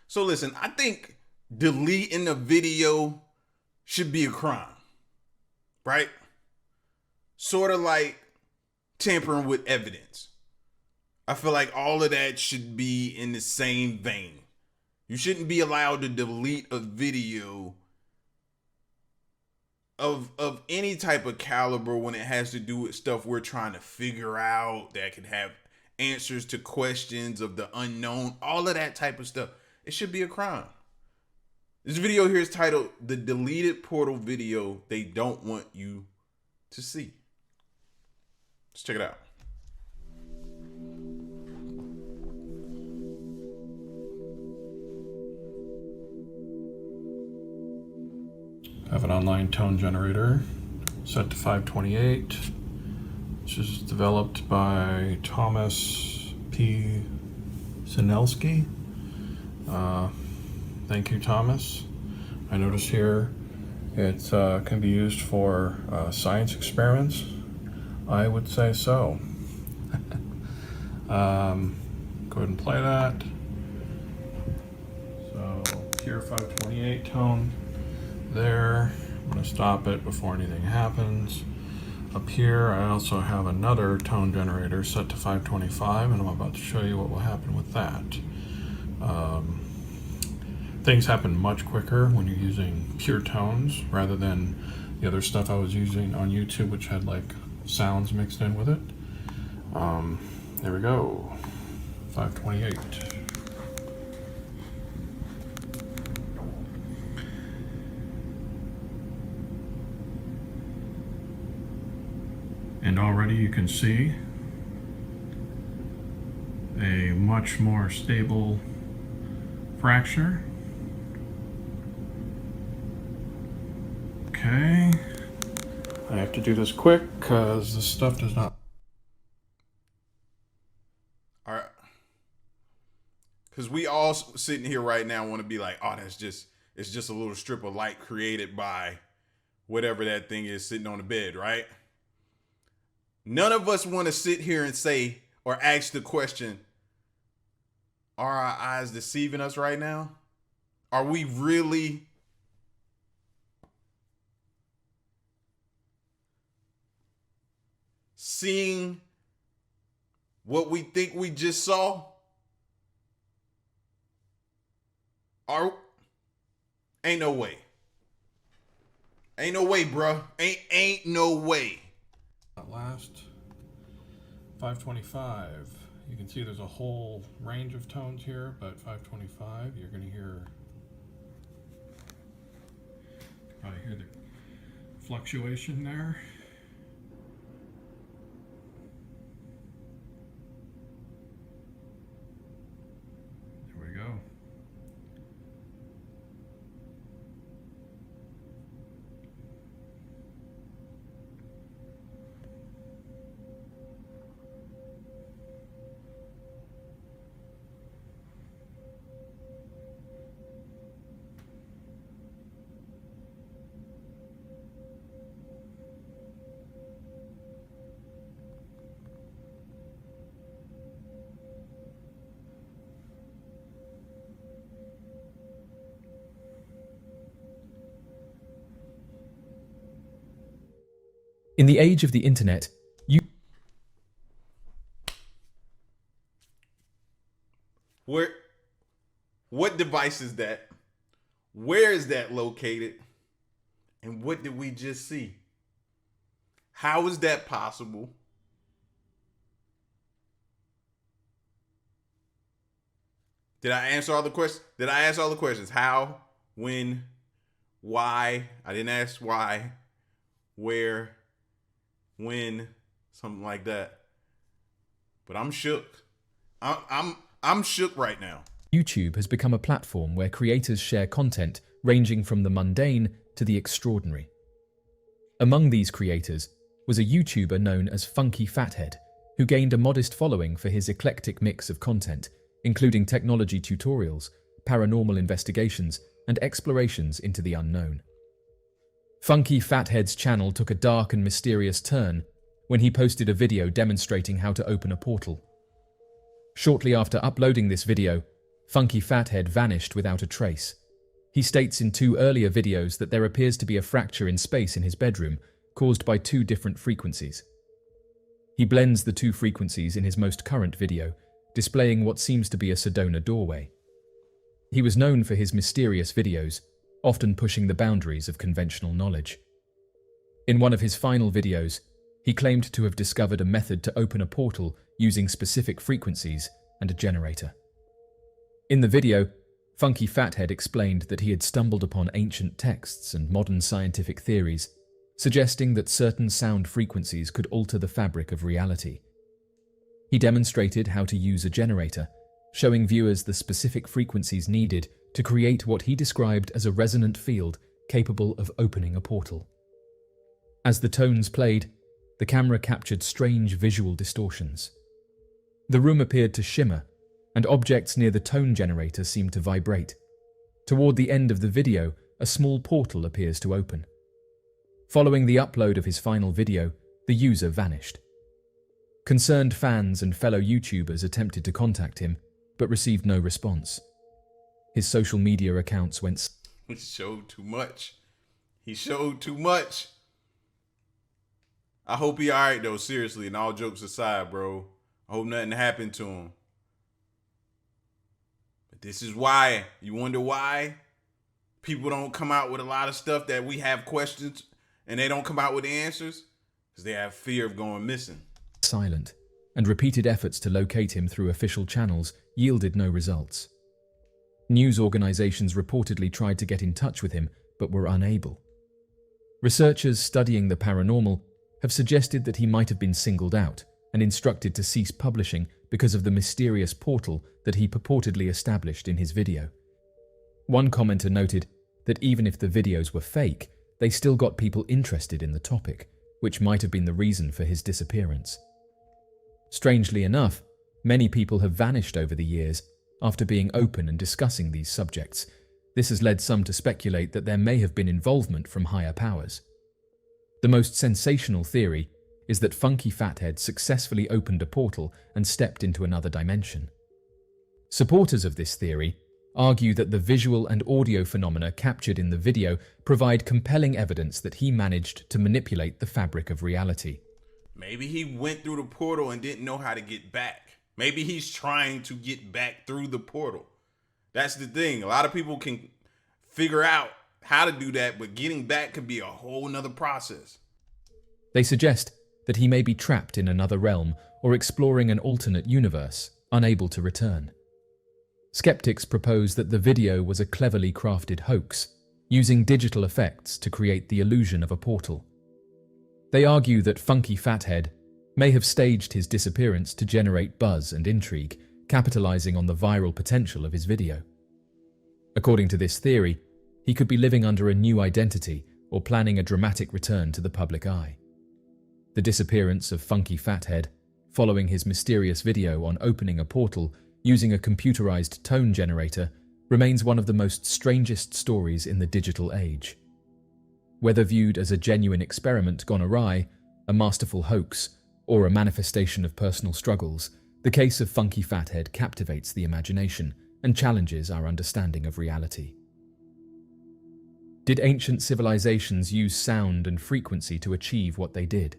So listen, I think deleting a video should be a crime, right? Sort of like tampering with evidence. I feel like all of that should be in the same vein. You shouldn't be allowed to delete a video of any type of caliber when it has to do with stuff we're trying to figure out that could have answers to questions of the unknown, all of that type of stuff. It should be a crime. This video here is titled "The Deleted Portal Video They Don't Want You to See." Let's check it out. I have an online tone generator set to 528, which is developed by Thomas P. Sinelski. Thank you, Thomas. I notice here it can be used for science experiments. I would say so. Go ahead and play that. So, pure 528 tone there. I'm going to stop it before anything happens. Up here, I also have another tone generator set to 525, and I'm about to show you what will happen with that. Things happen much quicker when you're using pure tones rather than the other stuff I was using on YouTube, which had like sounds mixed in with it. There we go. 528. And already you can see a much more stable fracture. Okay, I have to do this quick because this stuff does not. All right. Because we all sitting here right now want to be like, oh, it's just a little strip of light created by whatever that thing is sitting on the bed, right? None of us want to sit here and say or ask the question, are our eyes deceiving us right now? Are we really seeing what we think we just saw? Ain't no way. Ain't no way, bruh. Ain't no way. That last 525, you can see there's a whole range of tones here, but 525, you're going to probably hear the fluctuation there. There we go. In the age of the internet, What device is that? Where is that located? And what did we just see? How is that possible? Did I answer all the questions? Did I ask all the questions? How, when, why? I didn't ask why, where, when, something like that. But I'm shook. I'm shook right now. YouTube has become a platform where creators share content ranging from the mundane to the extraordinary. Among these creators was a YouTuber known as Funky Fathead, who gained a modest following for his eclectic mix of content, including technology tutorials, paranormal investigations, and explorations into the unknown. Funky Fathead's channel took a dark and mysterious turn when he posted a video demonstrating how to open a portal. Shortly after uploading this video, Funky Fathead vanished without a trace. He states in 2 earlier videos that there appears to be a fracture in space in his bedroom, caused by 2 different frequencies. He blends the 2 frequencies in his most current video, displaying what seems to be a Sedona doorway. He was known for his mysterious videos, often pushing the boundaries of conventional knowledge. In one of his final videos, he claimed to have discovered a method to open a portal using specific frequencies and a generator. In the video, Funky Fathead explained that he had stumbled upon ancient texts and modern scientific theories, suggesting that certain sound frequencies could alter the fabric of reality. He demonstrated how to use a generator, showing viewers the specific frequencies needed to create what he described as a resonant field capable of opening a portal. As the tones played, the camera captured strange visual distortions. The room appeared to shimmer, and objects near the tone generator seemed to vibrate. Toward the end of the video, a small portal appears to open. Following the upload of his final video, the user vanished. Concerned fans and fellow YouTubers attempted to contact him, but received no response. His social media accounts went... He showed too much. He showed too much. I hope he alright though, seriously, and all jokes aside, bro. I hope nothing happened to him. But this is why. You wonder why people don't come out with a lot of stuff that we have questions and they don't come out with answers? Because they have fear of going missing. Silent, and repeated efforts to locate him through official channels yielded no results. News organizations reportedly tried to get in touch with him, but were unable. Researchers studying the paranormal have suggested that he might have been singled out and instructed to cease publishing because of the mysterious portal that he purportedly established in his video. One commenter noted that even if the videos were fake, they still got people interested in the topic, which might have been the reason for his disappearance. Strangely enough, many people have vanished over the years after being open and discussing these subjects. This has led some to speculate that there may have been involvement from higher powers. The most sensational theory is that Funky Fathead successfully opened a portal and stepped into another dimension. Supporters of this theory argue that the visual and audio phenomena captured in the video provide compelling evidence that he managed to manipulate the fabric of reality. Maybe he went through the portal and didn't know how to get back. Maybe he's trying to get back through the portal. That's the thing. A lot of people can figure out how to do that, but getting back could be a whole nother process. They suggest that he may be trapped in another realm or exploring an alternate universe, unable to return. Skeptics propose that the video was a cleverly crafted hoax, using digital effects to create the illusion of a portal. They argue that Funky Fathead may have staged his disappearance to generate buzz and intrigue, capitalizing on the viral potential of his video. According to this theory, he could be living under a new identity or planning a dramatic return to the public eye. The disappearance of Funky Fathead, following his mysterious video on opening a portal using a computerized tone generator, remains one of the most strangest stories in the digital age. Whether viewed as a genuine experiment gone awry, a masterful hoax, or a manifestation of personal struggles, the case of Funky Fathead captivates the imagination and challenges our understanding of reality. Did ancient civilizations use sound and frequency to achieve what they did?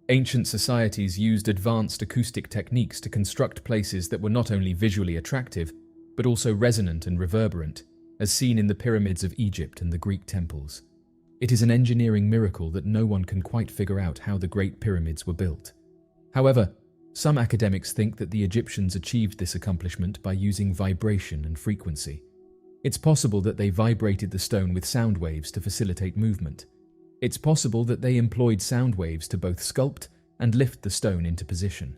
Ancient societies used advanced acoustic techniques to construct places that were not only visually attractive, but also resonant and reverberant, as seen in the pyramids of Egypt and the Greek temples. It is an engineering miracle that no one can quite figure out how the Great Pyramids were built. However, some academics think that the Egyptians achieved this accomplishment by using vibration and frequency. It's possible that they vibrated the stone with sound waves to facilitate movement. It's possible that they employed sound waves to both sculpt and lift the stone into position.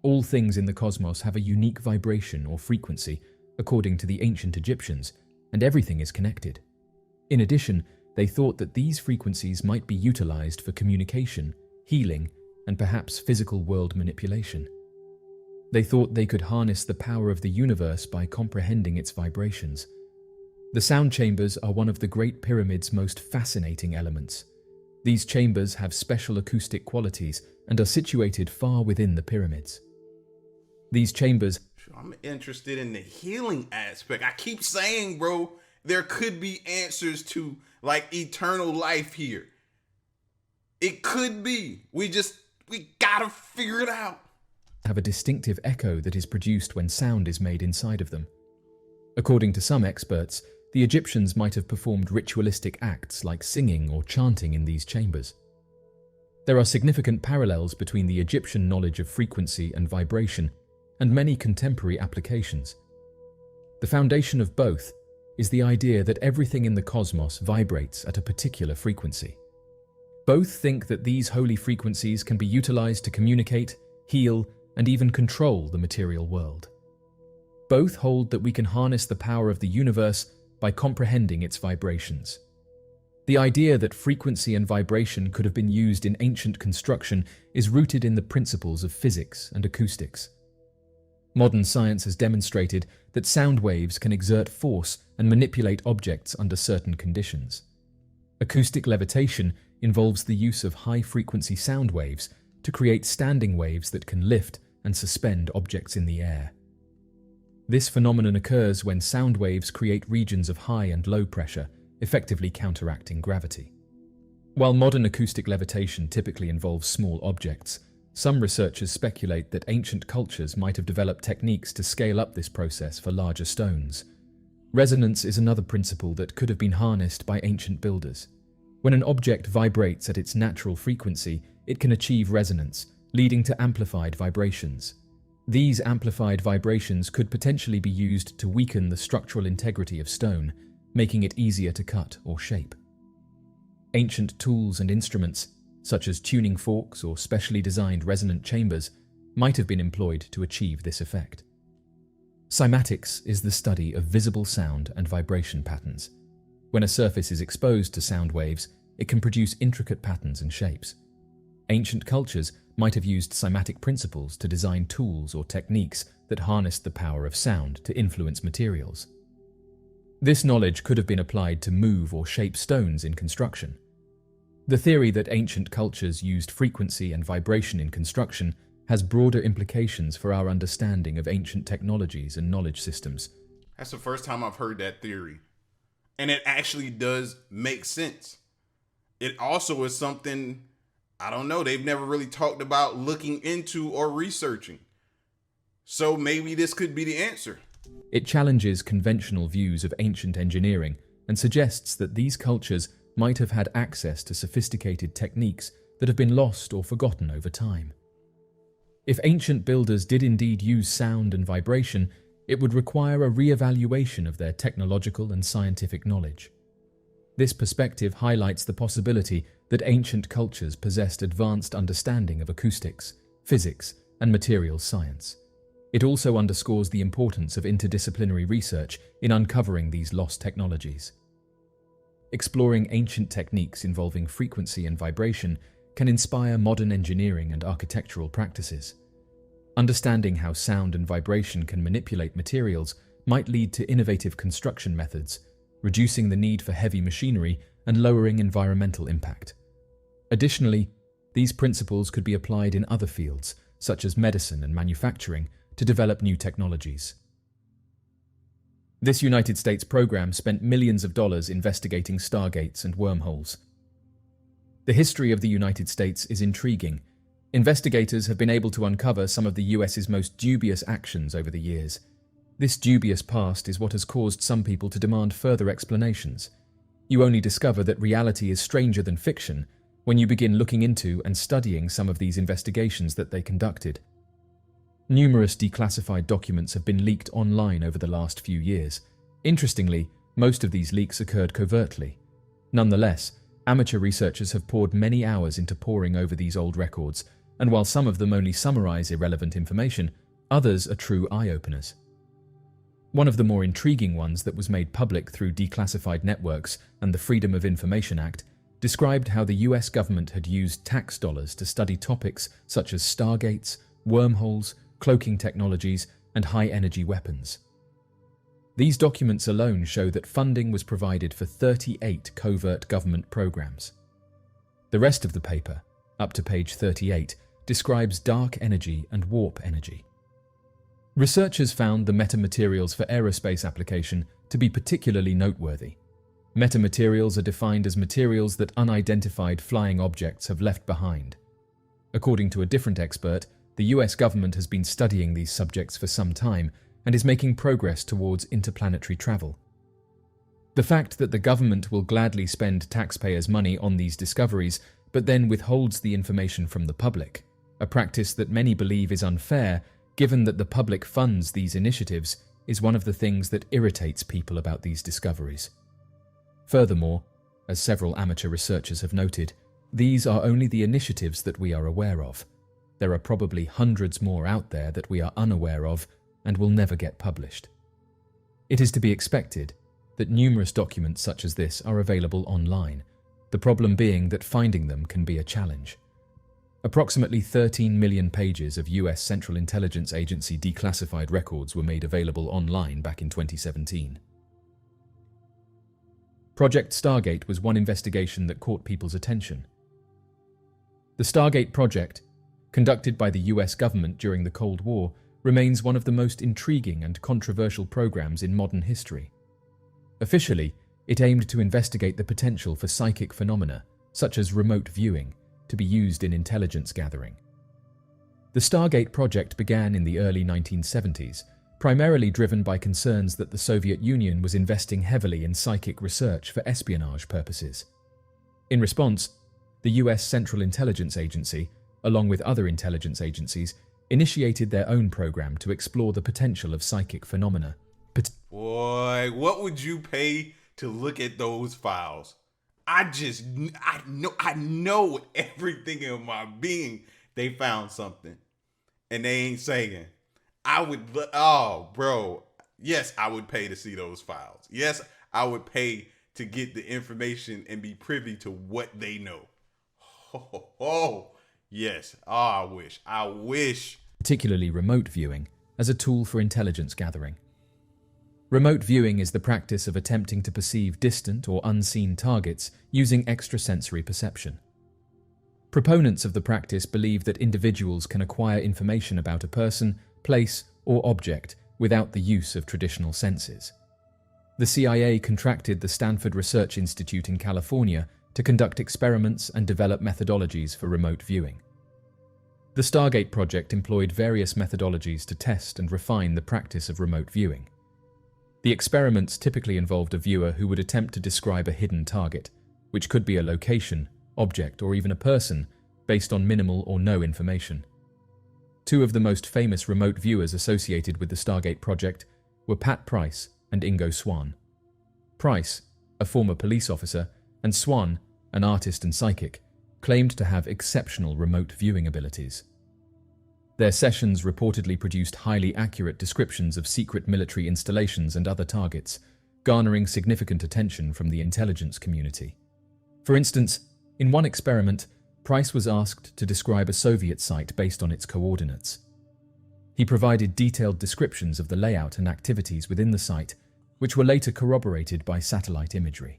All things in the cosmos have a unique vibration or frequency, according to the ancient Egyptians, and everything is connected. In addition, they thought that these frequencies might be utilized for communication, healing, and perhaps physical world manipulation. They thought they could harness the power of the universe by comprehending its vibrations. The sound chambers are one of the Great Pyramid's most fascinating elements. These chambers have special acoustic qualities and are situated far within the pyramids. These chambers... I'm interested in the healing aspect. I keep saying, bro, there could be answers to like eternal life here. It could be. We gotta figure it out. have a distinctive echo that is produced when sound is made inside of them. According to some experts, the Egyptians might have performed ritualistic acts like singing or chanting in these chambers. There are significant parallels between the Egyptian knowledge of frequency and vibration and many contemporary applications. The foundation of both is the idea that everything in the cosmos vibrates at a particular frequency. Both think that these holy frequencies can be utilized to communicate, heal, and even control the material world. Both hold that we can harness the power of the universe by comprehending its vibrations. The idea that frequency and vibration could have been used in ancient construction is rooted in the principles of physics and acoustics. Modern science has demonstrated that sound waves can exert force and manipulate objects under certain conditions. Acoustic levitation involves the use of high-frequency sound waves to create standing waves that can lift and suspend objects in the air. This phenomenon occurs when sound waves create regions of high and low pressure, effectively counteracting gravity. While modern acoustic levitation typically involves small objects, some researchers speculate that ancient cultures might have developed techniques to scale up this process for larger stones. Resonance is another principle that could have been harnessed by ancient builders. When an object vibrates at its natural frequency, it can achieve resonance, leading to amplified vibrations. These amplified vibrations could potentially be used to weaken the structural integrity of stone, making it easier to cut or shape. Ancient tools and instruments, such as tuning forks or specially designed resonant chambers, might have been employed to achieve this effect. Cymatics is the study of visible sound and vibration patterns. When a surface is exposed to sound waves, it can produce intricate patterns and shapes. Ancient cultures might have used cymatic principles to design tools or techniques that harnessed the power of sound to influence materials. This knowledge could have been applied to move or shape stones in construction. The theory that ancient cultures used frequency and vibration in construction has broader implications for our understanding of ancient technologies and knowledge systems. That's the first time I've heard that theory. And it actually does make sense. It also is something, I don't know, they've never really talked about looking into or researching. So maybe this could be the answer. It challenges conventional views of ancient engineering and suggests that these cultures might have had access to sophisticated techniques that have been lost or forgotten over time. If ancient builders did indeed use sound and vibration, it would require a re-evaluation of their technological and scientific knowledge. This perspective highlights the possibility that ancient cultures possessed advanced understanding of acoustics, physics, and materials science. It also underscores the importance of interdisciplinary research in uncovering these lost technologies. Exploring ancient techniques involving frequency and vibration can inspire modern engineering and architectural practices. Understanding how sound and vibration can manipulate materials might lead to innovative construction methods, reducing the need for heavy machinery and lowering environmental impact. Additionally, these principles could be applied in other fields, such as medicine and manufacturing, to develop new technologies. This United States program spent millions of dollars investigating stargates and wormholes. The history of the United States is intriguing. Investigators have been able to uncover some of the US's most dubious actions over the years. This dubious past is what has caused some people to demand further explanations. You only discover that reality is stranger than fiction when you begin looking into and studying some of these investigations that they conducted. Numerous declassified documents have been leaked online over the last few years. Interestingly, most of these leaks occurred covertly. Nonetheless, amateur researchers have poured many hours into poring over these old records, and while some of them only summarize irrelevant information, others are true eye-openers. One of the more intriguing ones that was made public through declassified networks and the Freedom of Information Act described how the US government had used tax dollars to study topics such as stargates, wormholes, cloaking technologies, and high-energy weapons. These documents alone show that funding was provided for 38 covert government programs. The rest of the paper, up to page 38, describes dark energy and warp energy. Researchers found the metamaterials for aerospace application to be particularly noteworthy. Metamaterials are defined as materials that unidentified flying objects have left behind. According to a different expert, the US government has been studying these subjects for some time and is making progress towards interplanetary travel. The fact that the government will gladly spend taxpayers' money on these discoveries but then withholds the information from the public, a practice that many believe is unfair given that the public funds these initiatives, is one of the things that irritates people about these discoveries. Furthermore, as several amateur researchers have noted, these are only the initiatives that we are aware of. There are probably hundreds more out there that we are unaware of and will never get published. It is to be expected that numerous documents such as this are available online, the problem being that finding them can be a challenge. Approximately 13 million pages of US Central Intelligence Agency declassified records were made available online back in 2017. Project Stargate was one investigation that caught people's attention. The Stargate project, conducted by the US government during the Cold War, remains one of the most intriguing and controversial programs in modern history. Officially, it aimed to investigate the potential for psychic phenomena, such as remote viewing, to be used in intelligence gathering. The Stargate project began in the early 1970s, primarily driven by concerns that the Soviet Union was investing heavily in psychic research for espionage purposes. In response, the US Central Intelligence Agency, along with other intelligence agencies, initiated their own program to explore the potential of psychic phenomena. Boy, what would you pay to look at those files? I know everything in my being they found something and they ain't saying. Yes, I would pay to see those files. Yes, I would pay to get the information and be privy to what they know. Yes. I wish. Particularly remote viewing, as a tool for intelligence gathering. Remote viewing is the practice of attempting to perceive distant or unseen targets using extrasensory perception. Proponents of the practice believe that individuals can acquire information about a person, place, or object without the use of traditional senses. The CIA contracted the Stanford Research Institute in California to conduct experiments and develop methodologies for remote viewing. The Stargate project employed various methodologies to test and refine the practice of remote viewing. The experiments typically involved a viewer who would attempt to describe a hidden target, which could be a location, object, or even a person, based on minimal or no information. Two of the most famous remote viewers associated with the Stargate project were Pat Price and Ingo Swann. Price, a former police officer, and Swann, an artist and psychic, claimed to have exceptional remote viewing abilities. Their sessions reportedly produced highly accurate descriptions of secret military installations and other targets, garnering significant attention from the intelligence community. For instance, in one experiment, Price was asked to describe a Soviet site based on its coordinates. He provided detailed descriptions of the layout and activities within the site, which were later corroborated by satellite imagery.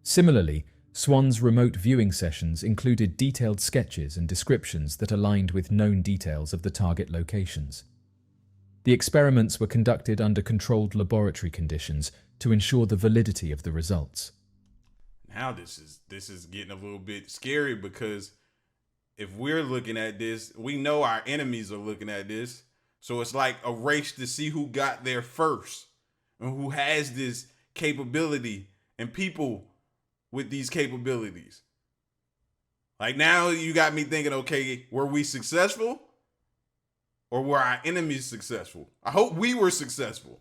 Similarly, Swann's remote viewing sessions included detailed sketches and descriptions that aligned with known details of the target locations. The experiments were conducted under controlled laboratory conditions to ensure the validity of the results. Now this is getting a little bit scary, because if we're looking at this, we know our enemies are looking at this. So it's like a race to see who got there first and who has this capability and people with these capabilities. Like, now you got me thinking, okay, were we successful or were our enemies successful? I hope we were successful.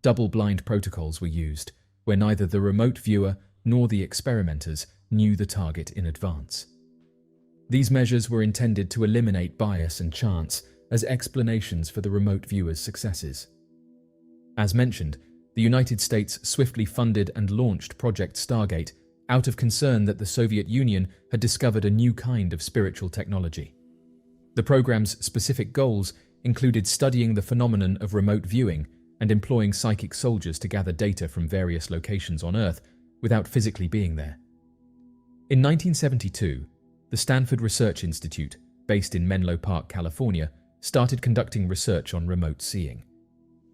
Double-blind protocols were used, where neither the remote viewer nor the experimenters knew the target in advance. These measures were intended to eliminate bias and chance as explanations for the remote viewer's successes. As mentioned, the United States swiftly funded and launched Project Stargate out of concern that the Soviet Union had discovered a new kind of spiritual technology. The program's specific goals included studying the phenomenon of remote viewing and employing psychic soldiers to gather data from various locations on Earth without physically being there. In 1972, the Stanford Research Institute, based in Menlo Park, California, started conducting research on remote seeing.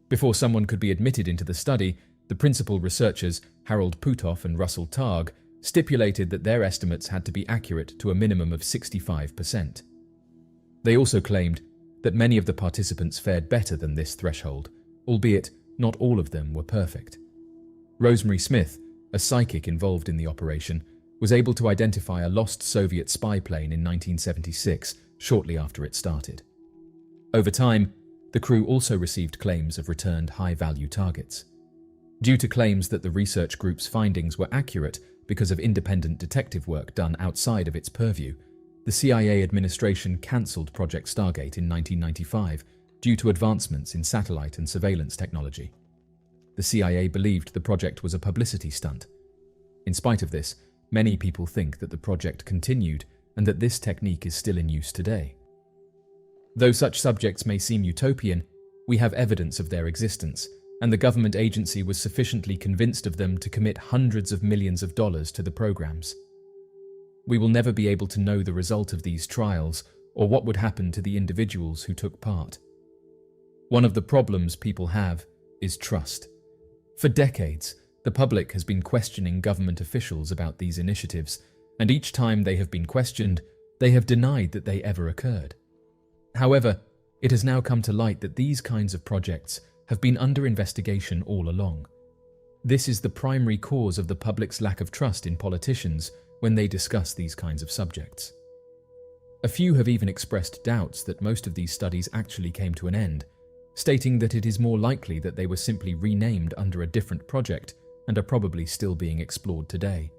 Before someone could be admitted into the study, the principal researchers, Harold Puthoff and Russell Targ, stipulated that their estimates had to be accurate to a minimum of 65%. They also claimed that many of the participants fared better than this threshold, albeit not all of them were perfect. Rosemary Smith, a psychic involved in the operation, was able to identify a lost Soviet spy plane in 1976, shortly after it started. Over time, the crew also received claims of returned high-value targets. Due to claims that the research group's findings were accurate because of independent detective work done outside of its purview, the CIA administration cancelled Project Stargate in 1995 due to advancements in satellite and surveillance technology. The CIA believed the project was a publicity stunt. In spite of this, many people think that the project continued and that this technique is still in use today. Though such subjects may seem utopian, we have evidence of their existence, and the government agency was sufficiently convinced of them to commit hundreds of millions of dollars to the programs. We will never be able to know the result of these trials or what would happen to the individuals who took part. One of the problems people have is trust. For decades, the public has been questioning government officials about these initiatives, and each time they have been questioned, they have denied that they ever occurred. However, it has now come to light that these kinds of projects have been under investigation all along. This is the primary cause of the public's lack of trust in politicians when they discuss these kinds of subjects. A few have even expressed doubts that most of these studies actually came to an end, stating that it is more likely that they were simply renamed under a different project and are probably still being explored today.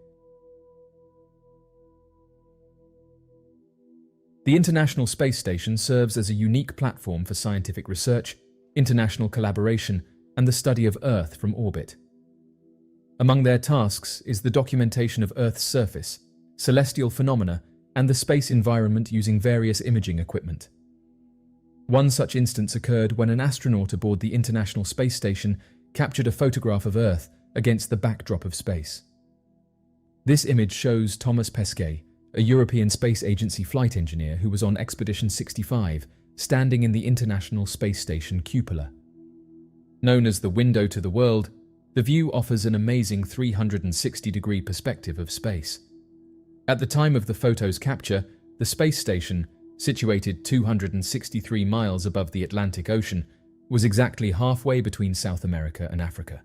The International Space Station serves as a unique platform for scientific research, international collaboration, and the study of Earth from orbit. Among their tasks is the documentation of Earth's surface, celestial phenomena, and the space environment using various imaging equipment. One such instance occurred when an astronaut aboard the International Space Station captured a photograph of Earth against the backdrop of space. This image shows Thomas Pesquet, a European Space Agency flight engineer who was on Expedition 65, standing in the International Space Station cupola. Known as the window to the world, the view offers an amazing 360-degree perspective of space. At the time of the photo's capture, the space station, situated 263 miles above the Atlantic Ocean, was exactly halfway between South America and Africa.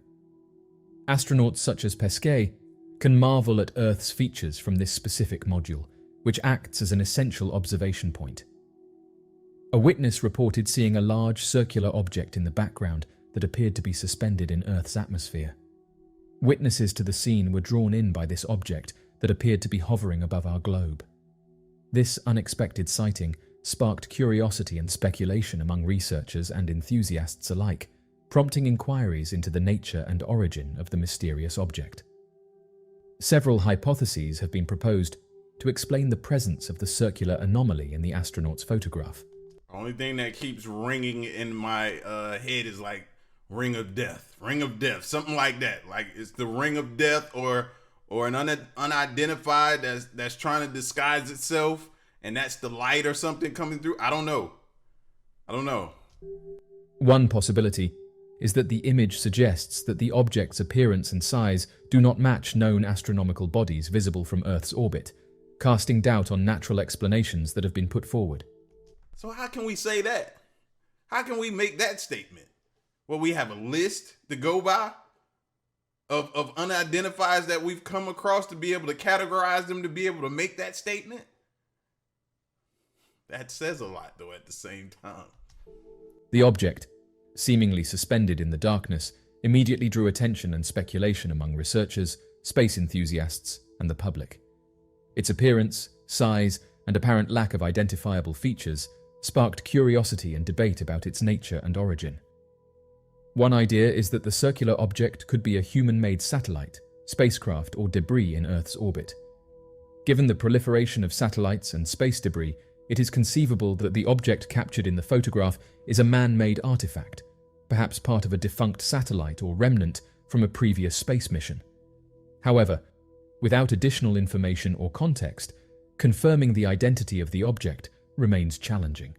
Astronauts such as Pesquet can marvel at Earth's features from this specific module, which acts as an essential observation point. A witness reported seeing a large circular object in the background that appeared to be suspended in Earth's atmosphere. Witnesses to the scene were drawn in by this object that appeared to be hovering above our globe. This unexpected sighting sparked curiosity and speculation among researchers and enthusiasts alike, prompting inquiries into the nature and origin of the mysterious object. Several hypotheses have been proposed to explain the presence of the circular anomaly in the astronaut's photograph. The only thing that keeps ringing in my head is like ring of death, something like that. Like it's the ring of death or an unidentified that's trying to disguise itself, and that's the light or something coming through. I don't know. One possibility is that the image suggests that the object's appearance and size do not match known astronomical bodies visible from Earth's orbit, casting doubt on natural explanations that have been put forward. So how can we say that? How can we make that statement? Well, we have a list to go by of unidentifieds that we've come across to be able to categorize them, to be able to make that statement? That says a lot, though, at the same time. The object, seemingly suspended in the darkness, immediately drew attention and speculation among researchers, space enthusiasts, and the public. Its appearance, size, and apparent lack of identifiable features sparked curiosity and debate about its nature and origin. One idea is that the circular object could be a human-made satellite, spacecraft, or debris in Earth's orbit. Given the proliferation of satellites and space debris, it is conceivable that the object captured in the photograph is a man-made artifact, perhaps part of a defunct satellite or remnant from a previous space mission. However, without additional information or context, confirming the identity of the object remains challenging.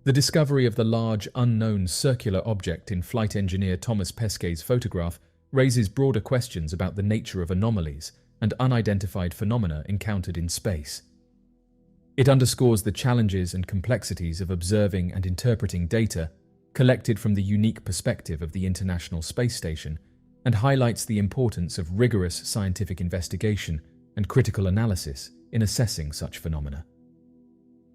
The discovery of the large, unknown circular object in flight engineer Thomas Pesquet's photograph raises broader questions about the nature of anomalies and unidentified phenomena encountered in space. It underscores the challenges and complexities of observing and interpreting data collected from the unique perspective of the International Space Station, and highlights the importance of rigorous scientific investigation and critical analysis in assessing such phenomena.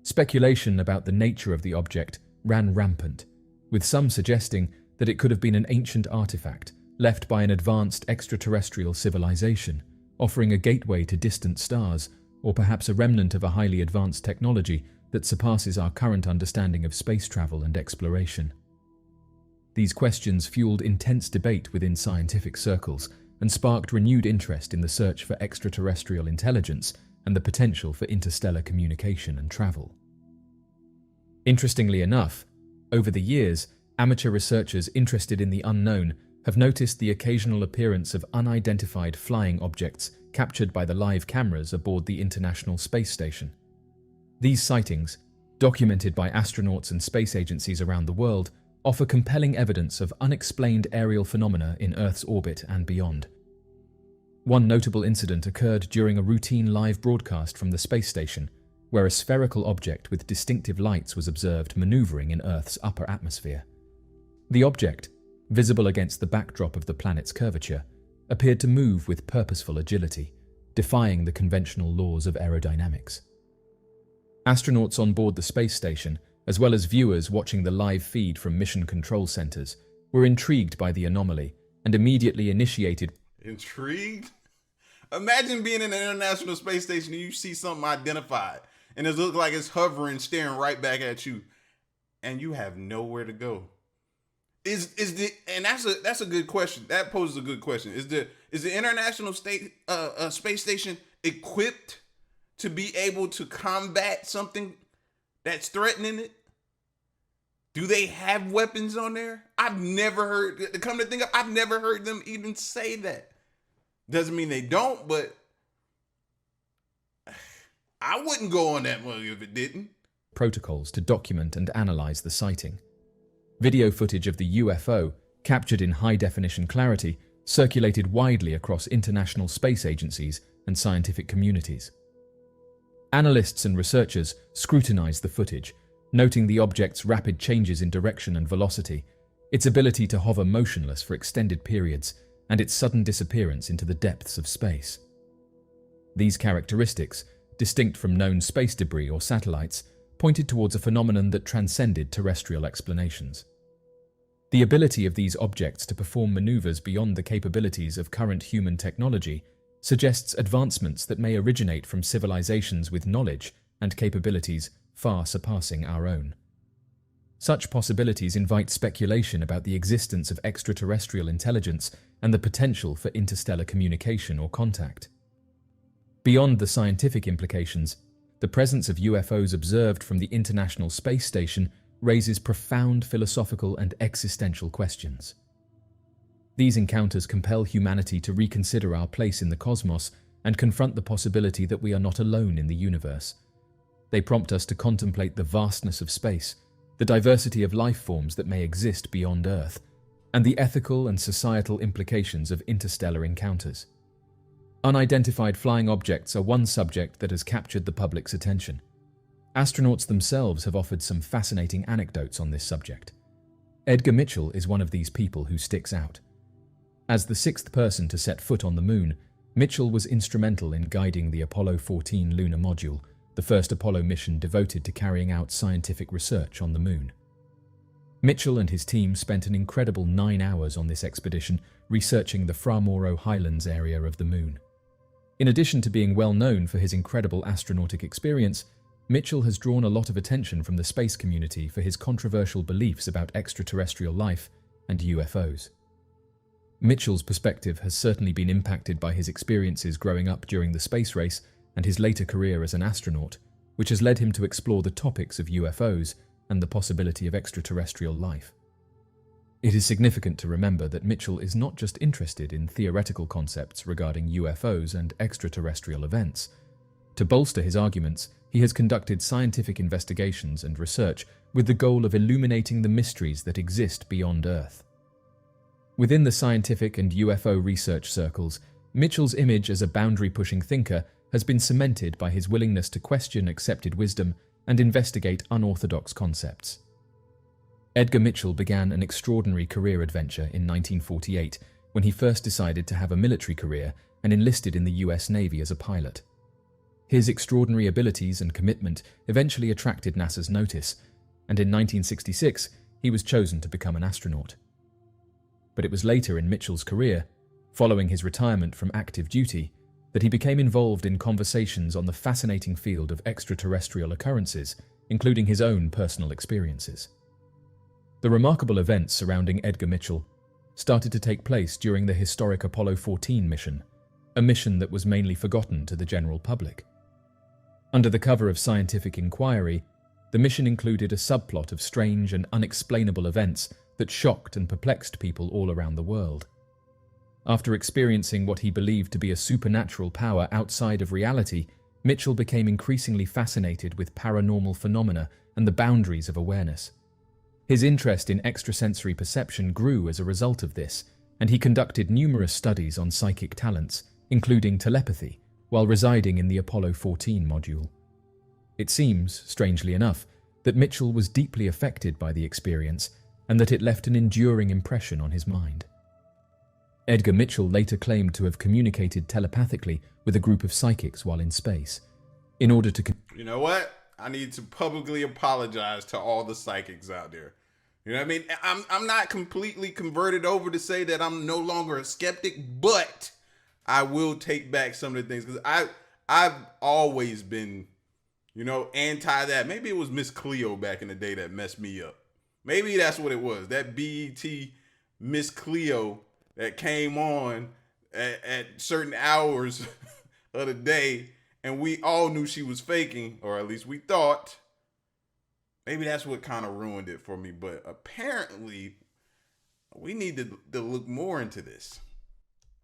Speculation about the nature of the object ran rampant, with some suggesting that it could have been an ancient artifact left by an advanced extraterrestrial civilization, offering a gateway to distant stars, or perhaps a remnant of a highly advanced technology that surpasses our current understanding of space travel and exploration. These questions fueled intense debate within scientific circles and sparked renewed interest in the search for extraterrestrial intelligence and the potential for interstellar communication and travel. Interestingly enough, over the years, amateur researchers interested in the unknown have noticed the occasional appearance of unidentified flying objects captured by the live cameras aboard the International Space Station. These sightings, documented by astronauts and space agencies around the world, offer compelling evidence of unexplained aerial phenomena in Earth's orbit and beyond. One notable incident occurred during a routine live broadcast from the space station, where a spherical object with distinctive lights was observed maneuvering in Earth's upper atmosphere. The object, visible against the backdrop of the planet's curvature, appeared to move with purposeful agility, defying the conventional laws of aerodynamics. Astronauts on board the space station, as well as viewers watching the live feed from mission control centers, were intrigued by the anomaly and immediately initiated. Intrigued? Imagine being in an International Space Station and you see something identified and it looks like it's hovering, staring right back at you, and you have nowhere to go. That's a good question. That poses a good question. Is the International Space Station equipped to be able to combat something that's threatening it? Do they have weapons on there? I've never heard, come to think of, I've never heard them even say that. Doesn't mean they don't, but I wouldn't go on that one if it didn't. Protocols to document and analyze the sighting. Video footage of the UFO, captured in high-definition clarity, circulated widely across international space agencies and scientific communities. Analysts and researchers scrutinized the footage, noting the object's rapid changes in direction and velocity, its ability to hover motionless for extended periods, and its sudden disappearance into the depths of space. These characteristics, distinct from known space debris or satellites, pointed towards a phenomenon that transcended terrestrial explanations. The ability of these objects to perform maneuvers beyond the capabilities of current human technology suggests advancements that may originate from civilizations with knowledge and capabilities far surpassing our own. Such possibilities invite speculation about the existence of extraterrestrial intelligence and the potential for interstellar communication or contact. Beyond the scientific implications, the presence of UFOs observed from the International Space Station raises profound philosophical and existential questions. These encounters compel humanity to reconsider our place in the cosmos and confront the possibility that we are not alone in the universe. They prompt us to contemplate the vastness of space, the diversity of life forms that may exist beyond Earth, and the ethical and societal implications of interstellar encounters. Unidentified flying objects are one subject that has captured the public's attention. Astronauts themselves have offered some fascinating anecdotes on this subject. Edgar Mitchell is one of these people who sticks out. As the sixth person to set foot on the moon, Mitchell was instrumental in guiding the Apollo 14 lunar module, the first Apollo mission devoted to carrying out scientific research on the moon. Mitchell and his team spent an incredible 9 hours on this expedition researching the Fra Mauro Highlands area of the moon. In addition to being well known for his incredible astronautic experience, Mitchell has drawn a lot of attention from the space community for his controversial beliefs about extraterrestrial life and UFOs. Mitchell's perspective has certainly been impacted by his experiences growing up during the space race and his later career as an astronaut, which has led him to explore the topics of UFOs and the possibility of extraterrestrial life. It is significant to remember that Mitchell is not just interested in theoretical concepts regarding UFOs and extraterrestrial events. To bolster his arguments, he has conducted scientific investigations and research with the goal of illuminating the mysteries that exist beyond Earth. Within the scientific and UFO research circles, Mitchell's image as a boundary-pushing thinker has been cemented by his willingness to question accepted wisdom and investigate unorthodox concepts. Edgar Mitchell began an extraordinary career adventure in 1948 when he first decided to have a military career and enlisted in the US Navy as a pilot. His extraordinary abilities and commitment eventually attracted NASA's notice, and in 1966 he was chosen to become an astronaut. But it was later in Mitchell's career, following his retirement from active duty, that he became involved in conversations on the fascinating field of extraterrestrial occurrences, including his own personal experiences. The remarkable events surrounding Edgar Mitchell started to take place during the historic Apollo 14 mission, a mission that was mainly forgotten to the general public. Under the cover of scientific inquiry, the mission included a subplot of strange and unexplainable events that shocked and perplexed people all around the world. After experiencing what he believed to be a supernatural power outside of reality, Mitchell became increasingly fascinated with paranormal phenomena and the boundaries of awareness. His interest in extrasensory perception grew as a result of this, and he conducted numerous studies on psychic talents, including telepathy, while residing in the Apollo 14 module. It seems, strangely enough, that Mitchell was deeply affected by the experience and that it left an enduring impression on his mind. Edgar Mitchell later claimed to have communicated telepathically with a group of psychics while in space. In order to... You know what? I need to publicly apologize to all the psychics out there. You know what I mean? I'm not completely converted over to say that I'm no longer a skeptic, but I will take back some of the things because I've always been, anti that. Maybe it was Miss Cleo back in the day that messed me up. Maybe that's what it was. That BET Miss Cleo that came on at certain hours of the day, and we all knew she was faking, or at least we thought. Maybe that's what kind of ruined it for me, but apparently we need to look more into this.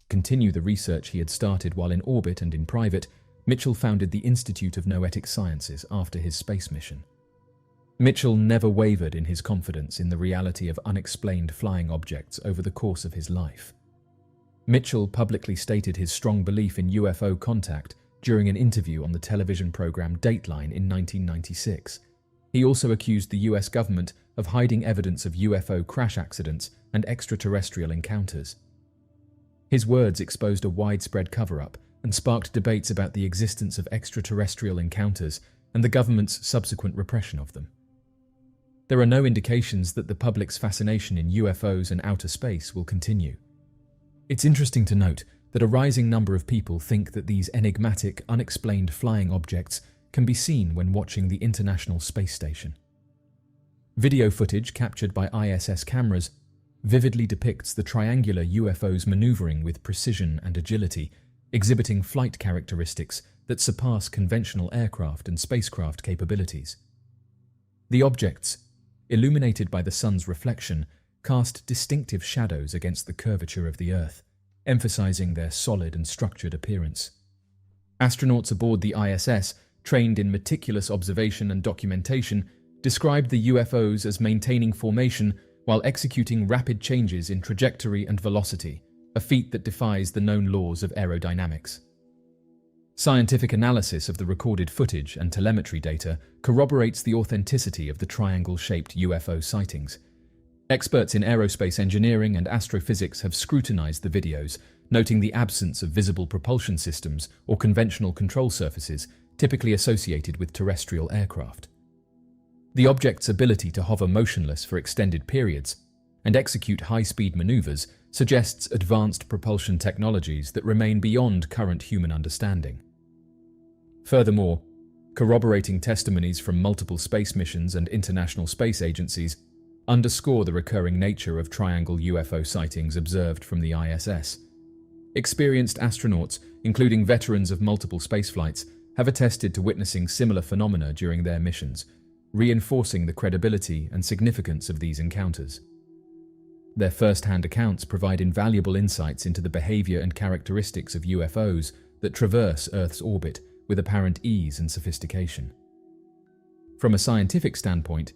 Continue the research he had started while in orbit and in private, Mitchell founded the Institute of Noetic Sciences after his space mission. Mitchell never wavered in his confidence in the reality of unexplained flying objects over the course of his life. Mitchell publicly stated his strong belief in UFO contact during an interview on the television program Dateline in 1996. He also accused the US government of hiding evidence of UFO crash accidents and extraterrestrial encounters. His words exposed a widespread cover-up and sparked debates about the existence of extraterrestrial encounters and the government's subsequent repression of them. There are no indications that the public's fascination in UFOs and outer space will continue. It's interesting to note that a rising number of people think that these enigmatic, unexplained flying objects can be seen when watching the International Space Station. Video footage captured by ISS cameras vividly depicts the triangular UFOs maneuvering with precision and agility, exhibiting flight characteristics that surpass conventional aircraft and spacecraft capabilities. The objects, illuminated by the sun's reflection, cast distinctive shadows against the curvature of the Earth, emphasizing their solid and structured appearance. Astronauts aboard the ISS, trained in meticulous observation and documentation, described the UFOs as maintaining formation while executing rapid changes in trajectory and velocity, a feat that defies the known laws of aerodynamics. Scientific analysis of the recorded footage and telemetry data corroborates the authenticity of the triangle-shaped UFO sightings. Experts in aerospace engineering and astrophysics have scrutinized the videos, noting the absence of visible propulsion systems or conventional control surfaces typically associated with terrestrial aircraft. The object's ability to hover motionless for extended periods and execute high-speed maneuvers suggests advanced propulsion technologies that remain beyond current human understanding. Furthermore, corroborating testimonies from multiple space missions and international space agencies underscore the recurring nature of triangle UFO sightings observed from the ISS. Experienced astronauts, including veterans of multiple spaceflights, have attested to witnessing similar phenomena during their missions, reinforcing the credibility and significance of these encounters. Their first-hand accounts provide invaluable insights into the behavior and characteristics of UFOs that traverse Earth's orbit with apparent ease and sophistication. From a scientific standpoint,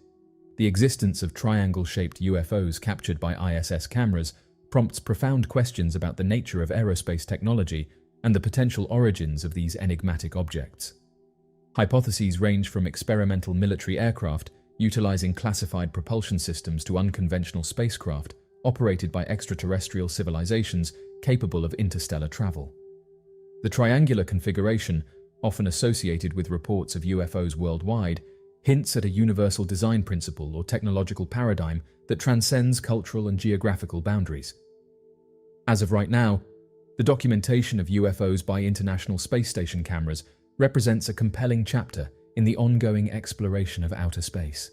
the existence of triangle-shaped UFOs captured by ISS cameras prompts profound questions about the nature of aerospace technology and the potential origins of these enigmatic objects. Hypotheses range from experimental military aircraft utilizing classified propulsion systems to unconventional spacecraft operated by extraterrestrial civilizations capable of interstellar travel. The triangular configuration, often associated with reports of UFOs worldwide, hints at a universal design principle or technological paradigm that transcends cultural and geographical boundaries. As of right now, the documentation of UFOs by International Space Station cameras represents a compelling chapter in the ongoing exploration of outer space.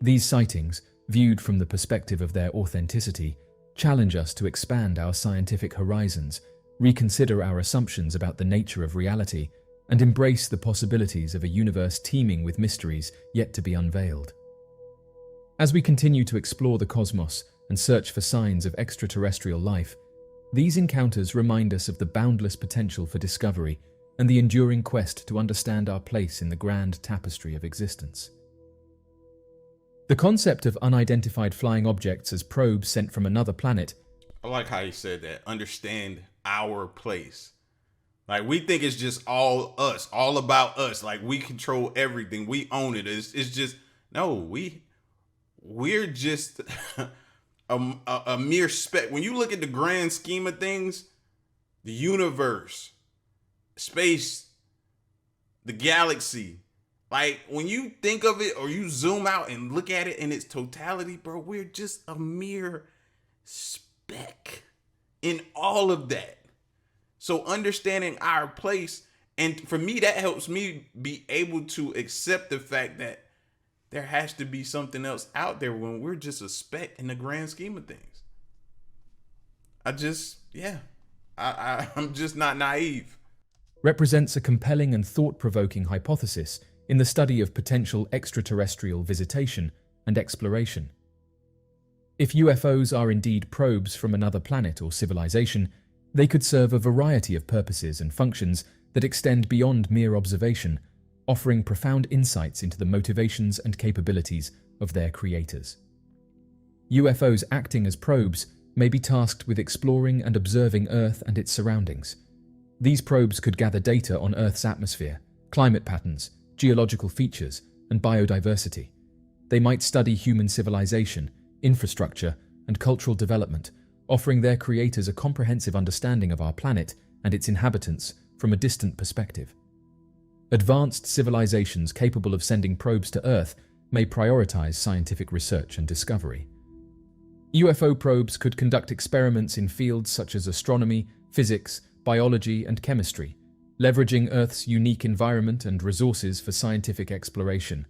These sightings, viewed from the perspective of their authenticity, challenge us to expand our scientific horizons, reconsider our assumptions about the nature of reality, and embrace the possibilities of a universe teeming with mysteries yet to be unveiled. As we continue to explore the cosmos and search for signs of extraterrestrial life, these encounters remind us of the boundless potential for discovery and the enduring quest to understand our place in the grand tapestry of existence. The concept of unidentified flying objects as probes sent from another planet. I like how you said that. Understand our place. Like, we think it's just all us, all about us. Like, we control everything. We own it. It's just, no, we're just a mere speck. When you look at the grand scheme of things, the universe, space, the galaxy, like, when you think of it or you zoom out and look at it in its totality, bro, we're just a mere speck in all of that. So understanding our place, and for me, that helps me be able to accept the fact that there has to be something else out there when we're just a speck in the grand scheme of things. I'm just not naive. Represents a compelling and thought-provoking hypothesis in the study of potential extraterrestrial visitation and exploration. If UFOs are indeed probes from another planet or civilization, they could serve a variety of purposes and functions that extend beyond mere observation, offering profound insights into the motivations and capabilities of their creators. UFOs acting as probes may be tasked with exploring and observing Earth and its surroundings. These probes could gather data on Earth's atmosphere, climate patterns, geological features, and biodiversity. They might study human civilization, infrastructure, and cultural development, offering their creators a comprehensive understanding of our planet and its inhabitants from a distant perspective. Advanced civilizations capable of sending probes to Earth may prioritize scientific research and discovery. UFO probes could conduct experiments in fields such as astronomy, physics, biology, and chemistry, leveraging Earth's unique environment and resources for scientific exploration.